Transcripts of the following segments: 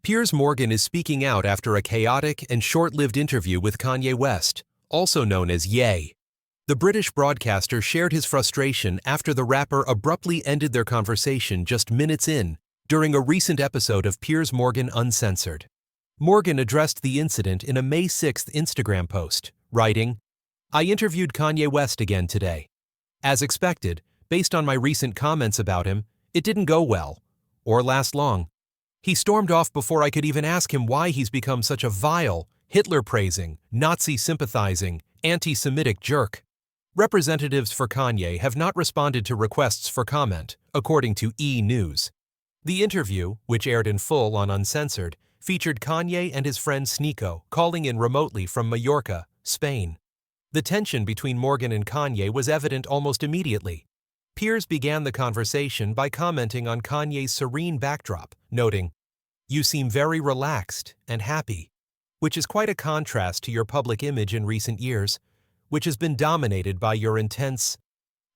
Piers Morgan is speaking out after a chaotic and short-lived interview with Kanye West, also known as Ye. The British broadcaster shared his frustration after the rapper abruptly ended their conversation just minutes in, during a recent episode of Piers Morgan Uncensored. Morgan addressed the incident in a May 6 Instagram post, writing, "I interviewed Kanye West again today. As expected, based on my recent comments about him, it didn't go well, or last long. He stormed off before I could even ask him why he's become such a vile, Hitler-praising, Nazi-sympathizing, anti-Semitic jerk." Representatives for Kanye have not responded to requests for comment, according to E! News. The interview, which aired in full on Uncensored, featured Kanye and his friend Sneako calling in remotely from Mallorca, Spain. The tension between Morgan and Kanye was evident almost immediately. Piers began the conversation by commenting on Kanye's serene backdrop, noting, "You seem very relaxed and happy," which is quite a contrast to your public image in recent years, which has been dominated by your intense.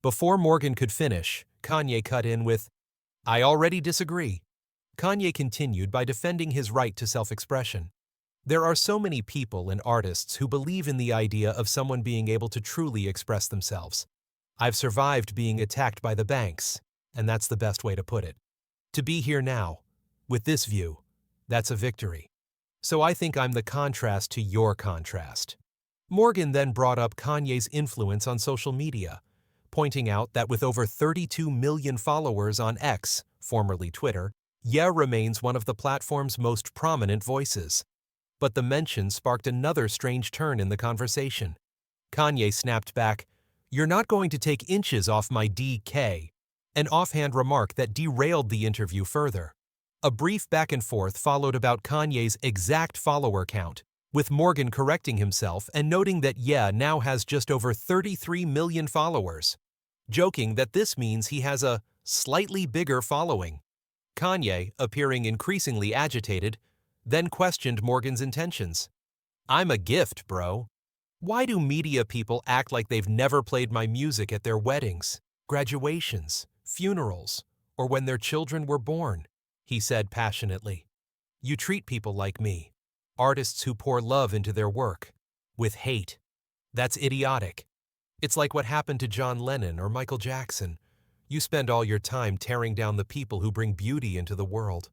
Before Morgan could finish, Kanye cut in with, "I already disagree." Kanye continued by defending his right to self-expression. There are so many people and artists who believe in the idea of someone being able to truly express themselves. I've survived being attacked by the banks, and that's the best way to put it. To be here now, with this view, that's a victory. So I think I'm the contrast to your contrast. Morgan then brought up Kanye's influence on social media, pointing out that with over 32 million followers on X, formerly Twitter, Ye remains one of the platform's most prominent voices. But the mention sparked another strange turn in the conversation. Kanye snapped back, "You're not going to take inches off my DK," an offhand remark that derailed the interview further. A brief back and forth followed about Kanye's exact follower count, with Morgan correcting himself and noting that Ye now has just over 33 million followers, joking that this means he has a slightly bigger following. Kanye, appearing increasingly agitated, then questioned Morgan's intentions. "I'm a gift, bro. Why do media people act like they've never played my music at their weddings, graduations, funerals, or when their children were born?" he said passionately. "You treat people like me, artists who pour love into their work, with hate. That's idiotic. It's like what happened to John Lennon or Michael Jackson. You spend all your time tearing down the people who bring beauty into the world."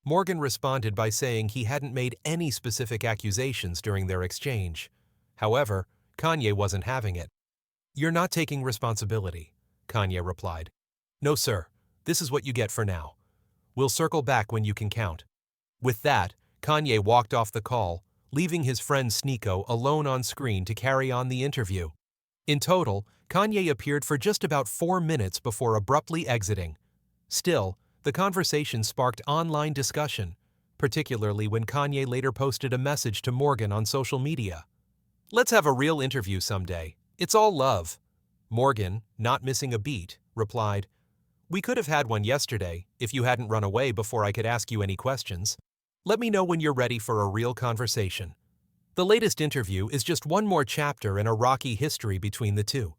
Morgan responded by saying he hadn't made any specific accusations during their exchange. However, Kanye wasn't having it. "You're not taking responsibility," Kanye replied. "No, sir. This is what you get for now. We'll circle back when you can count." With that, Kanye walked off the call, leaving his friend Sneako alone on screen to carry on the interview. In total, Kanye appeared for just about 4 minutes before abruptly exiting. Still, the conversation sparked online discussion, particularly when Kanye later posted a message to Morgan on social media. "Let's have a real interview someday. It's all love." Morgan, not missing a beat, replied, "We could have had one yesterday if you hadn't run away before I could ask you any questions. Let me know when you're ready for a real conversation." The latest interview is just one more chapter in a rocky history between the two.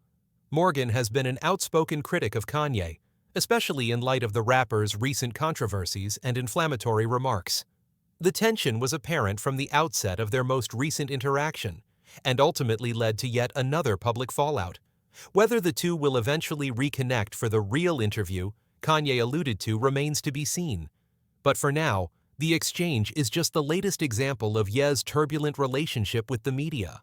Morgan has been an outspoken critic of Kanye, especially in light of the rapper's recent controversies and inflammatory remarks. The tension was apparent from the outset of their most recent interaction, and ultimately led to yet another public fallout. Whether the two will eventually reconnect for the real interview Kanye alluded to remains to be seen. But for now, the exchange is just the latest example of Ye's turbulent relationship with the media.